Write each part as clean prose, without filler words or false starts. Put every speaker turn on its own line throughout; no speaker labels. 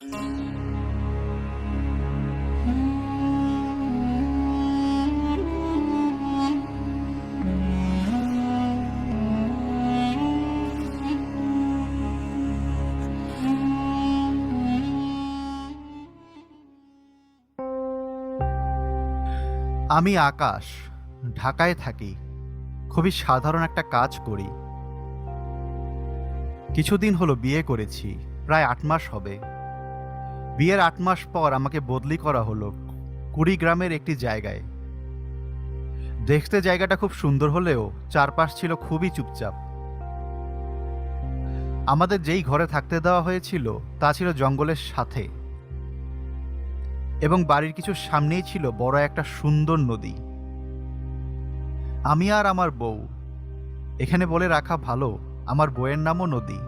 আমি আকাশ, ঢাকায় থাকি। খুবই সাধারণ একটা কাজ করি। কিছুদিন হলো বিয়ে করেছি, প্রায় ৮ মাস হবে। বিয়ের ৮ মাস পর আমাকে বদলি করা হলো কুড়িগ্রামের একটি জায়গায়। দেখতে জায়গাটা খুব সুন্দর হলেও চারপাশ ছিল খুবই চুপচাপ। আমাদের যেই ঘরে থাকতে দেওয়া হয়েছিল তা ছিল জঙ্গলের সাথে, এবং বাড়ির কিছু সামনেই ছিল বড় একটা সুন্দর নদী। আমি আর আমার বউ, এখানে বলে রাখা ভালো আমার বউয়ের নামও নদী,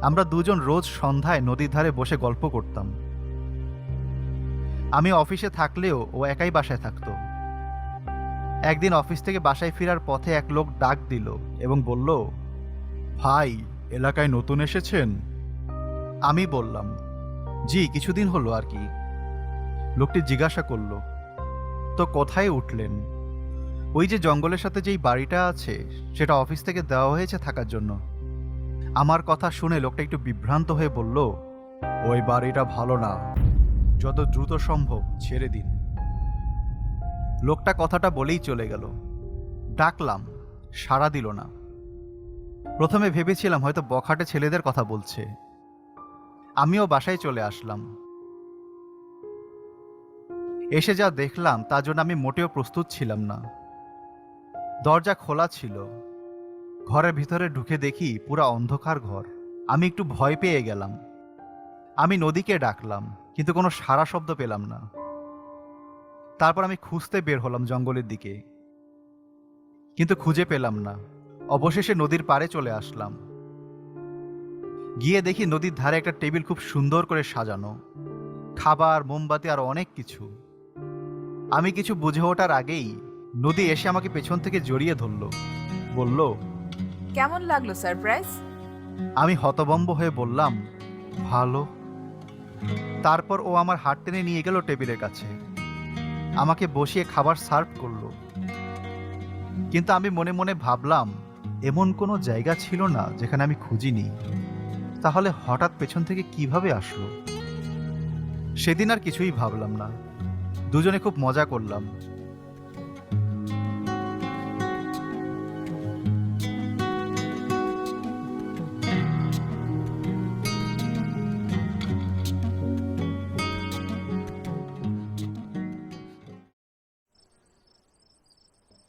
আমরা দুজন রোজ সন্ধ্যায় নদীর ধারে বসে গল্প করতাম। আমি অফিসে থাকলেও ও একাই বাসায় থাকতো। একদিন অফিস থেকে বাসায় ফেরার পথে এক লোক ডাক দিল এবং বলল, ভাই, এলাকায় নতুন এসেছেন? আমি বললাম, জি, কিছুদিন হলো আর কি। লোকটি জিজ্ঞাসা করল, তো কোথায় উঠলেন? ওই যে জঙ্গলের সাথে যেই বাড়িটা আছে সেটা অফিস থেকে দেওয়া হয়েছে থাকার জন্য। আমার কথা শুনে লোকটা একটু বিভ্রান্ত হয়ে বলল, ওই বাড়িটা ভালো না, যত দ্রুত সম্ভব ছেড়ে দিন। লোকটা কথাটা বলেই চলে গেল। ডাকলাম, সাড়া দিল না। প্রথমে ভেবেছিলাম হয়তো বখাটে ছেলেদের কথা বলছে। আমিও বাসায় চলে আসলাম। এসে যা দেখলাম তার জন্য আমি মোটেও প্রস্তুত ছিলাম না। দরজা খোলা ছিল। ঘরের ভিতরে ঢুকে দেখি পুরা অন্ধকার ঘর। আমি একটু ভয় পেয়ে গেলাম। আমি নদীকে ডাকলাম, কিন্তু কোনো সাড়া শব্দ পেলাম না। তারপর আমি খুঁজতে বের হলাম জঙ্গলের দিকে, কিন্তু খুঁজে পেলাম না। অবশেষে নদীর পাড়ে চলে আসলাম। গিয়ে দেখি নদীর ধারে একটা টেবিল খুব সুন্দর করে সাজানো, খাবার, মোমবাতি আর অনেক কিছু। আমি কিছু বুঝে ওঠার আগেই নদী এসে আমাকে পেছন থেকে জড়িয়ে ধরল, বলল,
কেমন লাগলো সারপ্রাইজ?
আমি হতভম্ব হয়ে বললাম, ভালো। তারপর ও আমার হাত টেনে নিয়ে গেল টেবিলের কাছে, আমাকে বসিয়ে খাবার সার্ভ করলো। কিন্তু আমি মনে মনে ভাবলাম, এমন কোনো জায়গা ছিল না যেখানে আমি খুঁজিনি। তাহলে হঠাৎ পেছন থেকে কিভাবে আসলো? সেদিন আর কিছুই ভাবলাম না, দুজনে খুব মজা করলাম।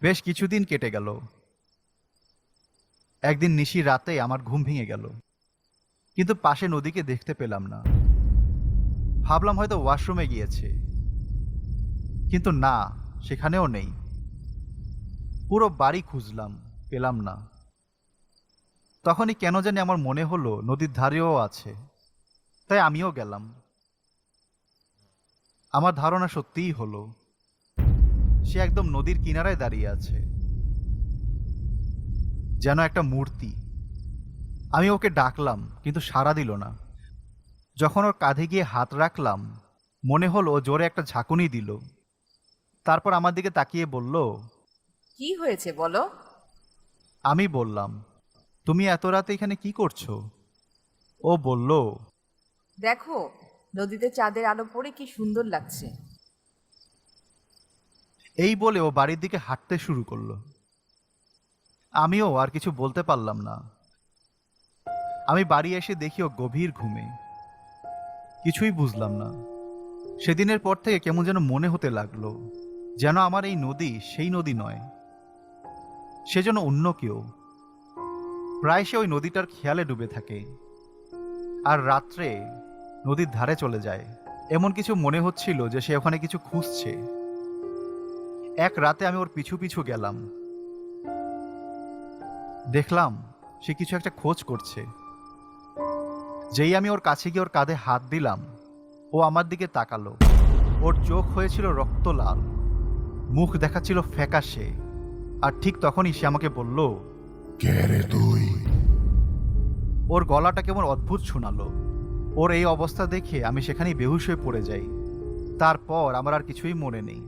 বেশ কিছুদিন কেটে গেল। একদিন নিশি রাতে আমার ঘুম ভেঙে গেল, কিন্তু পাশে নদীকে দেখতে পেলাম না। ভাবলাম হয়তো ওয়াশরুমে গিয়েছে, কিন্তু না, সেখানেও নেই। পুরো বাড়ি খুঁজলাম, পেলাম না। তখনই কেন জানি আমার মনে হলো নদীর ধারেও আছে, তাই আমিও গেলাম। আমার ধারণা সত্যিই হলো, সে একদম নদীর কিনারায় দাঁড়িয়ে আছে, যেন একটা মূর্তি। আমি ওকে ডাকলাম, কিন্তু সাড়া দিল না। যখন ওর কাঁধে গিয়ে হাত রাখলাম, মনে হলো ও জোরে একটা ঝাঁকুনি দিল। তারপর আমার দিকে তাকিয়ে বলল,
কি হয়েছে বলো?
আমি বললাম, তুমি এত রাতে এখানে কি করছো? ও বলল,
দেখো, নদীতে চাঁদের আলো পড়ে কি সুন্দর লাগছে।
এই বলে ও বাড়ির দিকে হাঁটতে শুরু করলো। আমিও আর কিছু বলতে পারলাম না। আমি বাড়ি এসে দেখি ও গভীর ঘুমে। কিছুই বুঝলাম না। সেদিনের পর থেকে কেমন যেন মনে হতে লাগলো, যেন আমার এই নদী সেই নদী নয়, সে যেন অন্য কেউ। প্রায় সে ওই নদীটার খেয়ালে ডুবে থাকে, আর রাত্রে নদীর ধারে চলে যায়। এমন কিছু মনে হচ্ছিল যে সে ওখানে কিছু খুঁজছে। এক রাতে আমি ওর পিছু পিছু গেলাম। দেখলাম সে কিছু একটা খোঁজ করছে। যেই আমি ওর কাছে গিয়ে ওর কাঁধে হাত দিলাম, ও আমার দিকে তাকালো। ওর চোখ হয়েছিল রক্ত লাল, মুখ দেখাচ্ছিল ফ্যাকাশে। আর ঠিক তখনই সে আমাকে বলল,
কে রে তুই?
ওর গলাটা কেমন অদ্ভুত শোনালো। ওর এই অবস্থা দেখে আমি সেখানেই বেহুশ হয়ে পড়ে যাই। তারপর আমার আর কিছুই মনে নেই।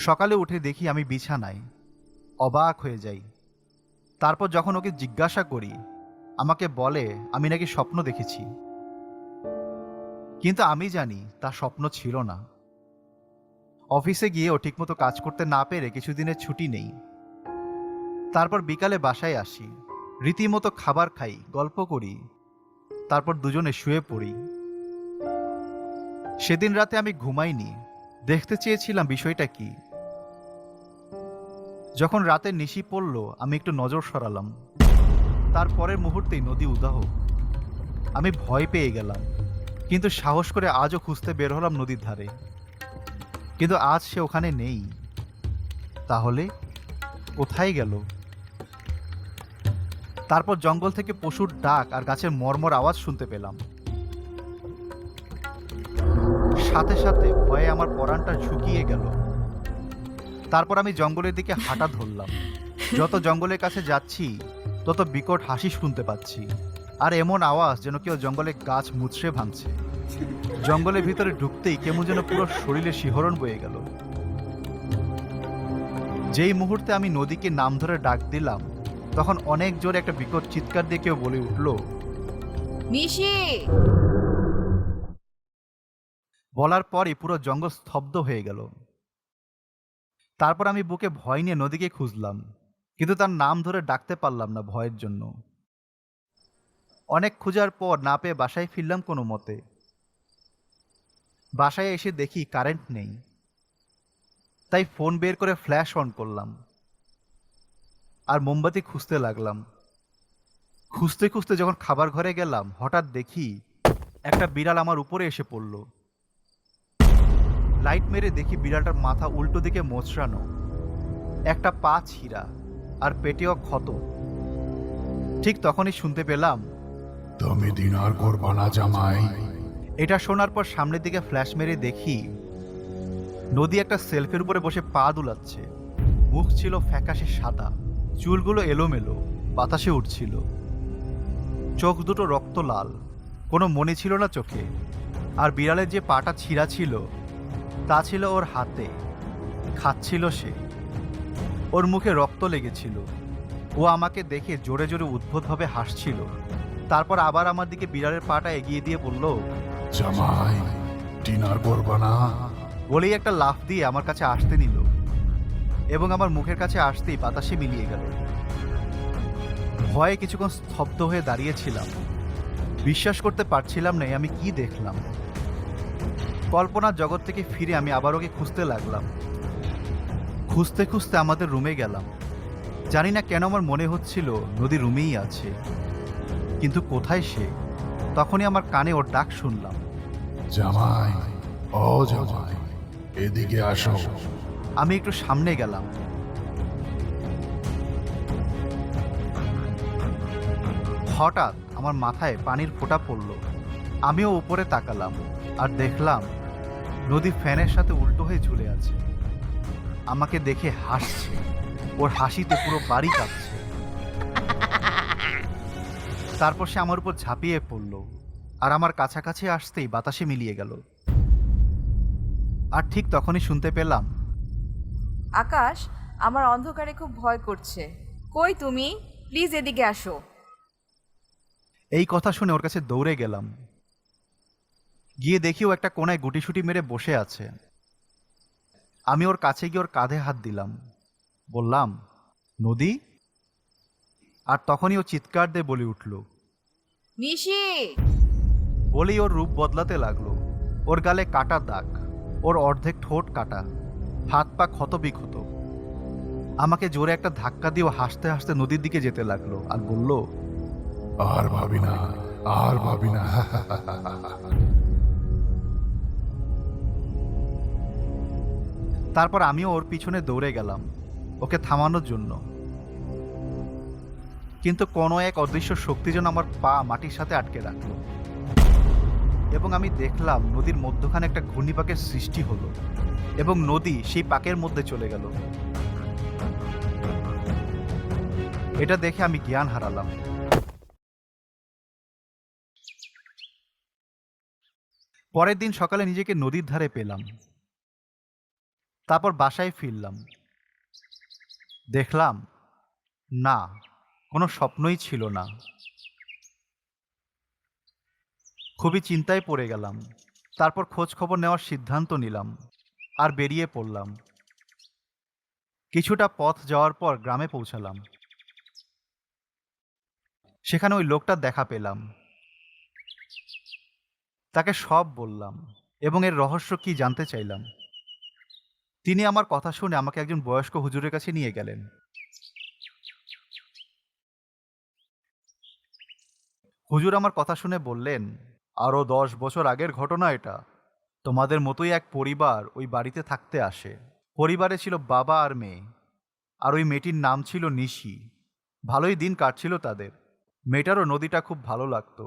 সকালে উঠে দেখি আমি বিছানায়, অবাক হয়ে যাই। তারপর যখন ওকে জিজ্ঞাসা করি, আমাকে বলে আমি নাকি স্বপ্ন দেখেছি। কিন্তু আমি জানি তা স্বপ্ন ছিল না। অফিসে গিয়ে ও ঠিকমতো কাজ করতে না পেরে কিছুদিনের ছুটি নেই। তারপর বিকালে বাসায় আসি, রীতিমতো খাবার খাই, গল্প করি, তারপর দুজনে শুয়ে পড়ি। সেদিন রাতে আমি ঘুমাইনি, দেখতে চেয়েছিলাম বিষয়টা কি। যখন রাতের নিশি পড়ল আমি একটু নজর সরালাম, তারপরের মুহূর্তেই নদী উদাহ। আমি ভয় পেয়ে গেলাম, কিন্তু সাহস করে আজও খুঁজতে বের হলাম নদীর ধারে। কিন্তু আজ সে ওখানে নেই। তাহলে কোথায় গেল? তারপর জঙ্গল থেকে পশুর ডাক আর গাছের মর্মর আওয়াজ শুনতে পেলাম। সাথে সাথে ভয়ে আমার পরাণটা ঝুঁকিয়ে গেল। তারপর আমি জঙ্গলের দিকে হাঁটা ধরলাম। যত জঙ্গলের কাছে যাচ্ছি তত বিকট হাসি শুনতে পাচ্ছি, আর এমন আওয়াজ যেন কেউ জঙ্গলে গাছ মুচড়ে ভাঙছে। জঙ্গলের ভিতরে ঢুকতেই কেমন যেন পুরো শরীরে শিহরণ বয়ে গেল। যেই মুহূর্তে আমি নদীকে নাম ধরে ডাক দিলাম, তখন অনেক জোরে একটা বিকট চিৎকার দিয়ে কেউ বলে উঠল,
নিশি!
বলার পরই পুরো জঙ্গল স্তব্ধ হয়ে গেল। তারপর আমি বুকে ভয় নিয়ে নদীকে খুঁজলাম, কিন্তু তার নাম ধরে ডাকতে পারলাম না ভয়ের জন্য। অনেক খোঁজার পর না পেয়ে বাসায় ফিরলাম কোনো মতে। বাসায় এসে দেখি কারেন্ট নেই, তাই ফোন বের করে ফ্ল্যাশ অন করলাম আর মোমবাতি খুঁজতে লাগলাম। খুঁজতে খুঁজতে যখন খাবার ঘরে গেলাম, হঠাৎ দেখি একটা বিড়াল আমার উপরে এসে পড়ল। লাইট মেরে দেখি বিড়ালটার মাথা উল্টো দিকে মোচড়ানো, একটা পা ছিঁড়া আর পেটেও ক্ষত। ঠিক তখনই শুনতে পেলাম,
তুমি ডিনার করবা না জামাই?
এটা শোনার পর সামনের দিকে ফ্ল্যাশ মেরে দেখি নদী একটা সেলফের উপরে বসে পা দুলাচ্ছে। মুখ ছিল ফ্যাকাশে সাদা, চুলগুলো এলোমেলো, বাতাসে উঠছিল। চোখ দুটো রক্ত লাল, কোনো মনে ছিল না চোখে। আর বিড়ালের যে পাটা ছিঁড়া ছিল তা ছিল ওর হাতে, খাচ্ছিল সে। ওর মুখে রক্ত লেগেছিল। ও আমাকে দেখে জোরে জোরে উদ্ভটভাবে হাসছিল। তারপর আবার আমার দিকে বিড়ালের পাটা এগিয়ে দিয়ে বলল,
জামাই ডিনার করবা না?
বলেই একটা লাফ দিয়ে আমার কাছে আসতে নিল এবং আমার মুখের কাছে আসতেই বাতাসে মিলিয়ে গেল। ভয়ে কিছুক্ষণ স্তব্ধ হয়ে দাঁড়িয়েছিলাম। বিশ্বাস করতে পারছিলাম না আমি কি দেখলাম। কল্পনার জগৎ থেকে ফিরে আমি আবার ওকে খুঁজতে লাগলাম। খুঁজতে খুঁজতে আমাদের রুমে গেলাম। জানি না কেন আমার মনে হচ্ছিল নদী রুমেই আছে, কিন্তু কোথায় সে? তখনই আমার কানে ওর ডাক শুনলাম,
জামাই, ও জামাই, এদিকে আসো।
আমি একটু সামনে গেলাম। হঠাৎ আমার মাথায় পানির ফোঁটা পড়ল। আমিও উপরে তাকালাম আর দেখলাম নদী ফ্যানের সাথে উল্টো হয়ে ঝুলে আছে। আমাকে দেখে হাসছে, ওর হাসিতে পুরো বাড়ি কাঁপছে। তারপর সে আমার উপর ঝাঁপিয়ে পড়ল আর আমার কাছাকাছি আসতেই বাতাসে মিলিয়ে গেল। আর ঠিক তখনই শুনতে পেলাম,
আকাশ, আমার অন্ধকারে খুব ভয় করছে। কই তুমি? প্লিজ এদিকে আসো।
এই কথা শুনে ওর কাছে দৌড়ে গেলাম। গিয়ে দেখি ও একটা কোণায় গুটিসুটি মেরে বসে আছে। আমি ওর কাছে গিয়ে ওর কাঁধে হাত দিলাম, বললাম, নদী? আর তখনই ও চিৎকার দিয়ে বলে উঠল,
নিশি!
বলেই ওর রূপ বদলাতে লাগলো। ওর গালে কাটা দাগ, ওর অর্ধেক ঠোঁট কাটা, হাত পা ক্ষত বিক্ষত। আমাকে জোরে একটা ধাক্কা দিয়ে ও হাসতে হাসতে নদীর দিকে যেতে লাগলো আর বলল,
আর ভাবি না, আর ভাবি না।
তারপর আমিও ওর পিছনে দৌড়ে গেলাম ওকে থামানোর জন্য। কিন্তু কোনো এক অদৃশ্য শক্তি যেন আমার পা মাটির সাথে আটকে রাখলো এবং আমি দেখলাম নদীর মধ্যখানে একটা ঘূর্ণিপাকের সৃষ্টি হলো এবং নদী সেই পাকের মধ্যে চলে গেল। এটা দেখে আমি জ্ঞান হারালাম। পরের দিন সকালে নিজেকে নদীর ধারে পেলাম। তারপর বাসায় ফিরলাম, দেখলাম না, কোনো স্বপ্নই ছিল না। খুবই চিন্তায় পড়ে গেলাম। তারপর খোঁজ খবর নেওয়ার সিদ্ধান্ত নিলাম আর বেরিয়ে পড়লাম। কিছুটা পথ যাওয়ার পর গ্রামে পৌঁছালাম। সেখানে ওই লোকটার দেখা পেলাম। তাকে সব বললাম এবং এর রহস্য কি জানতে চাইলাম। তিনি আমার কথা শুনে আমাকে একজন বয়স্ক হুজুরের কাছে নিয়ে গেলেন। হুজুর আমার কথা শুনে বললেন, আরো 10 বছর আগের ঘটনা এটা। তোমাদের মতোই এক পরিবার ওই বাড়িতে থাকতে আসে। পরিবারে ছিল বাবা আর মেয়ে, আর ওই মেয়েটির নাম ছিল নিশি। ভালোই দিন কাটছিল তাদের। মেয়েটারও নদীটা খুব ভালো লাগতো।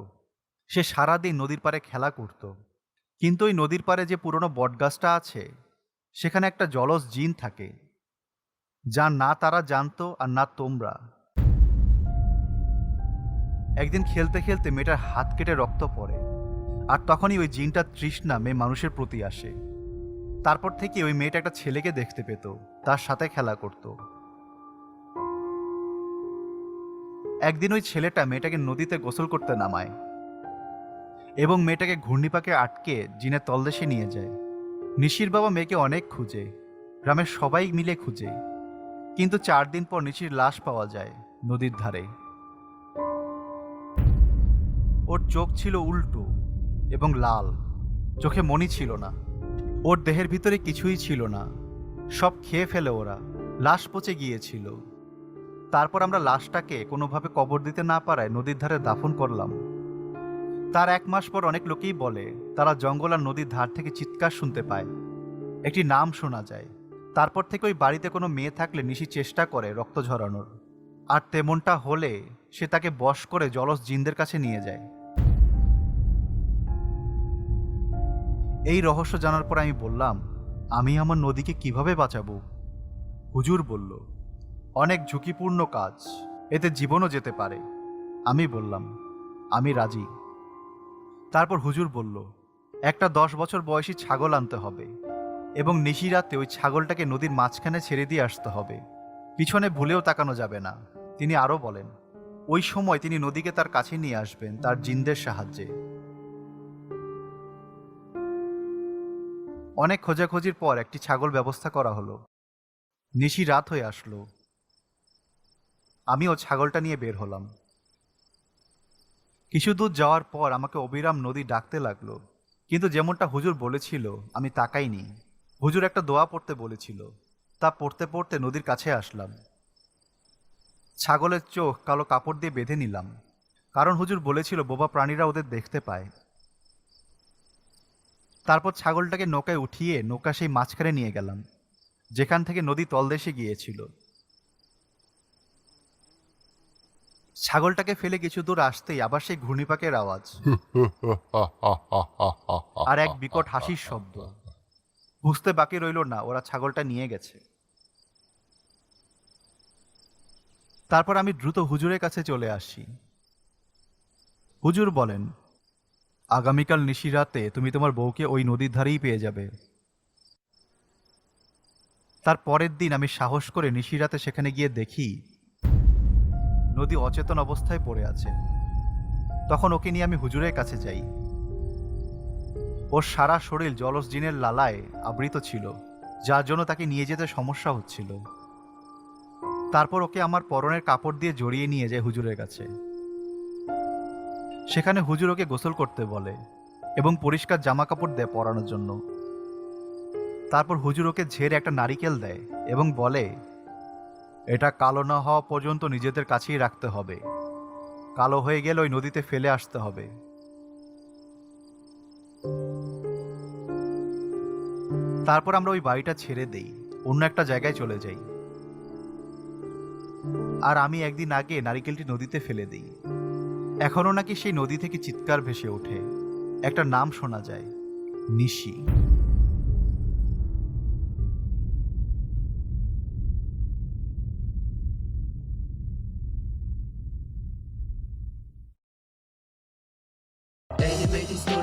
সে সারাদিন নদীর পাড়ে খেলা করত। কিন্তু ওই নদীর পাড়ে যে পুরনো বটগাছটা আছে, সেখানে একটা জলজ জিন থাকে, যা না তারা জানতো আর না তোমরা। একদিন খেলতে খেলতে মেয়েটার হাত কেটে রক্ত পড়ে, আর তখনই ওই জিনটার তৃষ্ণা মেয়ে মানুষের প্রতি আসে। তারপর থেকে ওই মেয়েটা একটা ছেলেকে দেখতে পেত, তার সাথে খেলা করত। একদিন ওই ছেলেটা মেয়েটাকে নদীতে গোসল করতে নামায় এবং মেয়েটাকে ঘূর্ণিপাকে আটকে জিনের তলদেশে নিয়ে যায়। নিশির বাবা মেয়েকে অনেক খুঁজে, গ্রামের সবাই মিলে খুঁজে, কিন্তু 4 দিন পর নিশির লাশ পাওয়া যায় নদীর ধারে। ওর চোখ ছিল উল্টো এবং লাল, চোখে মণি ছিল না। ওর দেহের ভিতরে কিছুই ছিল না, সব খেয়ে ফেলে ওরা। লাশ পচে গিয়েছিল। তারপর আমরা লাশটাকে কোনোভাবে কবর দিতে না পারায় নদীর ধারে দাফন করলাম। তার 1 মাস পর অনেক লোকেই বলে তারা জঙ্গল আর নদীর ধার থেকে চিৎকার শুনতে পায়, একটি নাম শোনা যায়। তারপর থেকে ওই বাড়িতে কোনো মেয়ে থাকলে নিশি চেষ্টা করে রক্ত ঝরানোর, আর তেমনটা হলে সে তাকে বশ করে জলজ জিনদের কাছে নিয়ে যায়। এই রহস্য জানার পর আমি বললাম, আমি আমার নদীকে কিভাবে বাঁচাবো? হুজুর বলল, অনেক ঝুঁকিপূর্ণ কাজ, এতে জীবনও যেতে পারে। আমি বললাম, আমি রাজি। তারপর হুজুর বলল, একটা 10 বছর বয়সী ছাগল আনতে হবে এবং নিশিরাতে ওই ছাগলটাকে নদীর মাঝখানে ছেড়ে দিয়ে আসতে হবে। পিছনে ভুলেও তাকানো যাবে না। তিনি আরও বলেন, ওই সময় তিনি নদীকে তার কাছে নিয়ে আসবেন তার জিনদের সাহায্যে। অনেক খোঁজাখুঁজির পর একটি ছাগল ব্যবস্থা করা হলো। নিশি রাত হয়ে আসলো। আমিও ছাগলটা নিয়ে বের হলাম। কিছু দূর যাওয়ার পর আমাকে অবিরাম নদী ডাকতে লাগলো, কিন্তু যেমনটা হুজুর বলেছিল আমি তাকাইনি। হুজুর একটা দোয়া পড়তে বলেছিল, তা পড়তে পড়তে নদীর কাছে আসলাম। ছাগলের চোখ কালো কাপড় দিয়ে বেঁধে নিলাম, কারণ হুজুর বলেছিল বোবা প্রাণীরা ওদের দেখতে পায়। তারপর ছাগলটাকে নৌকায় উঠিয়ে নৌকা সেই মাঝখানে নিয়ে গেলাম, যেখান থেকে নদী তলদেশে গিয়েছিল। ছাগলটাকে ফেলে কিছু দূর আসতেই আবার সেই ঘূর্ণিপাকের আওয়াজ আর এক বিকট হাসির শব্দ। বুঝতে বাকি রইল না ওরা ছাগলটা নিয়ে গেছে। তারপর আমি দ্রুত হুজুরের কাছে চলে আসি। হুজুর বলেন, আগামীকাল নিশিরাতে তুমি তোমার বউকে ওই নদীর ধারেই পেয়ে যাবে। তার পরের দিন আমি সাহস করে নিশিরাতে সেখানে গিয়ে দেখি নদী অচেতন অবস্থায় পড়ে আছে। তখন ওকে নিয়ে আমি হুজুরের কাছে যাই। ওর সারা শরীর জলজ জিনের লালায় আবৃত ছিল, যার জন্য তাকে নিয়ে যেতে সমস্যা হচ্ছিল। তারপর ওকে আমার পরনের কাপড় দিয়ে জড়িয়ে নিয়ে যায় হুজুরের কাছে। সেখানে হুজুর ওকে গোসল করতে বলে এবং পরিষ্কার জামা কাপড় দেয় পরানোর জন্য। তারপর হুজুর ওকে ঝেড়ে একটা নারিকেল দেয় এবং বলে, এটা কালো না হওয়া পর্যন্ত নিজেদের কাছেই রাখতে হবে। কালো হয়ে গেলে ওই নদীতে ফেলে আসতে হবে। তারপর আমরা ওই বাড়িটা ছেড়ে দেই, অন্য একটা জায়গায় চলে যাই। আর আমি একদিন আগে নারিকেলটি নদীতে ফেলে দিই। এখনো নাকি সেই নদী থেকে চিৎকার ভেসে ওঠে, একটা নাম শোনা যায়, নিশি।
latest story.